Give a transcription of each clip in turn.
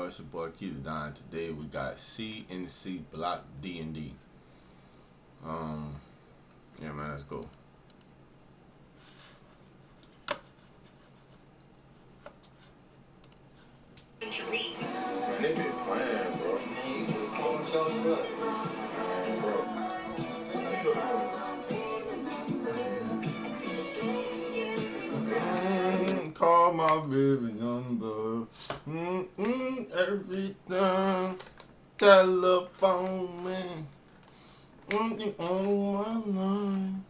y'all? It's your boy Keythedon. Today we got CNC Block D&D. Yeah, man, let's go. Man, they been playing, bro. Call my baby number. Every time. Telephone me. You on my line.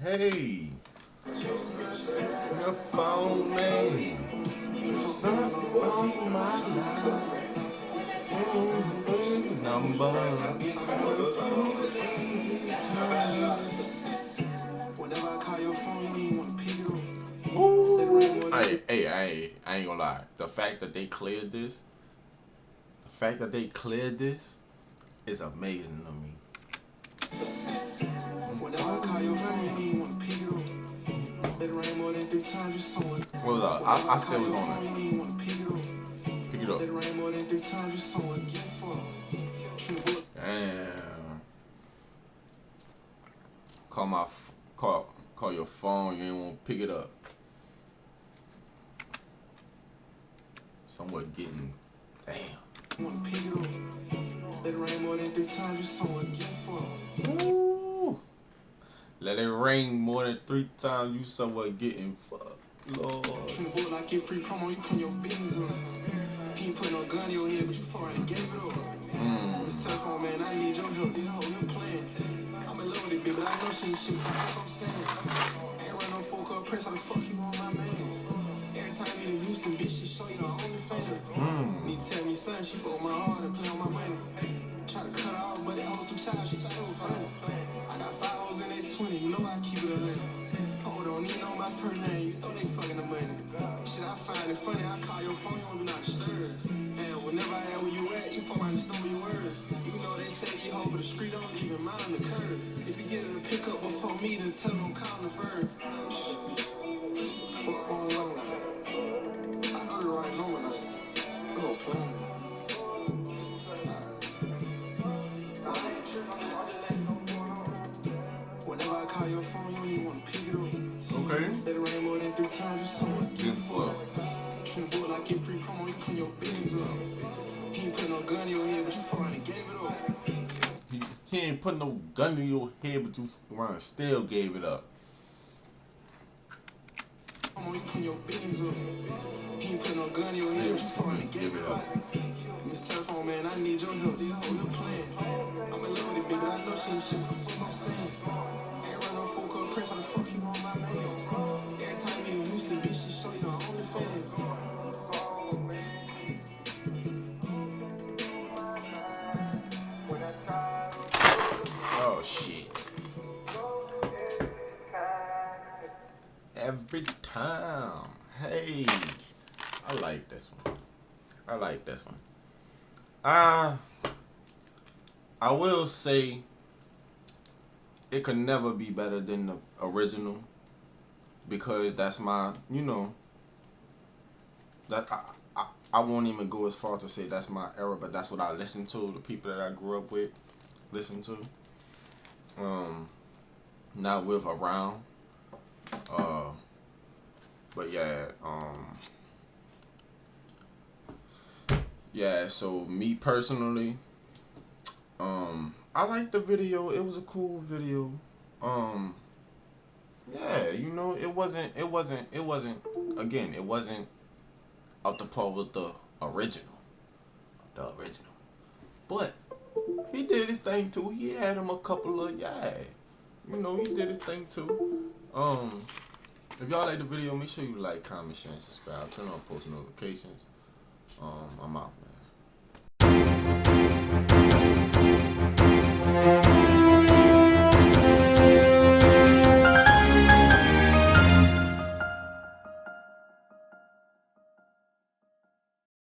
Hey, your phone me. Something on my line. Number. Whenever I call your phone, you don't even want to pick it up. Ooh. I ain't gonna lie. The fact that they cleared this, is amazing to me. Whenever I call your phone, you don't even want to pick it up. Let it rain more than 3 times, you saw it. Well, I still was on it. You don't even want to pick it up. Pick it up. Let it rain more than 3 times, you saw it. Damn. Call your phone. You ain't want to pick it up. Somewhat getting. Damn. You want to pick it up. Let it rain more than 3 times, you saw it. Ooh. Let it rain more than 3 times. You somewhat getting fucked, Lord. Like your free promo, you put your business up. He ain't put no gun in your head, but you already gave it up. This telephone, man, I need your help. This whole new plan. I'm in love with it, bitch, but I know she ain't shit. What I'm saying? Ain't run no full car press. How the fuck you on my man? Every time you in Houston, bitch, she show you the only fan. Need to tell me something. She fuck my heart and play on my money. Try to cut her off, but it holds some child. She thought it was funny. I got 5 hoes in that 20. You know I keep it 100. Oh, don't even know my per name. You know they fucking the money. Shit, I find it funny. I call your phone, you don't do not disturb. And whenever I ask where you at, you fuck around and stumble your words. Even though they say these hoes for the street, don't even mind the curve. If you get her to pick up before me, then tell them I'm calling the verb. Fuck on one night. I know the right number now. Go play. Whenever I call your phone, you don't even want to pick it up. Okay. Let it rain more than 3 times, you saw it. Get fucked. Like your free promo, you put your business up. He ain't put no gun in your head, but you already gave it up. He ain't put no gun in your head, but you around still gave it up. You put your business up. He ain't put no gun in your head, but you already gave it up. This telephone, man, I need your help. This whole new plan. I'm in love with it, baby, but I know she ain't shit. What I'm saying? Ain't run no full car press. How the fuck you on my man? Every time you in Houston, bitch, she show you the only fan. Oh shit. Every time. Hey. I like this one. I will say it could never be better than the original, because that's my, that I won't even go as far to say that's my era, but that's what I listen to, the people that I grew up with listen to. Not with around. But yeah, so me personally, I liked the video. It was a cool video. Yeah, it wasn't again, it wasn't up to par with the original. But he did his thing too. He had him a couple of, he did his thing too. If y'all like the video, make sure you like, comment, share, and subscribe. Turn on post notifications. I'm out, man.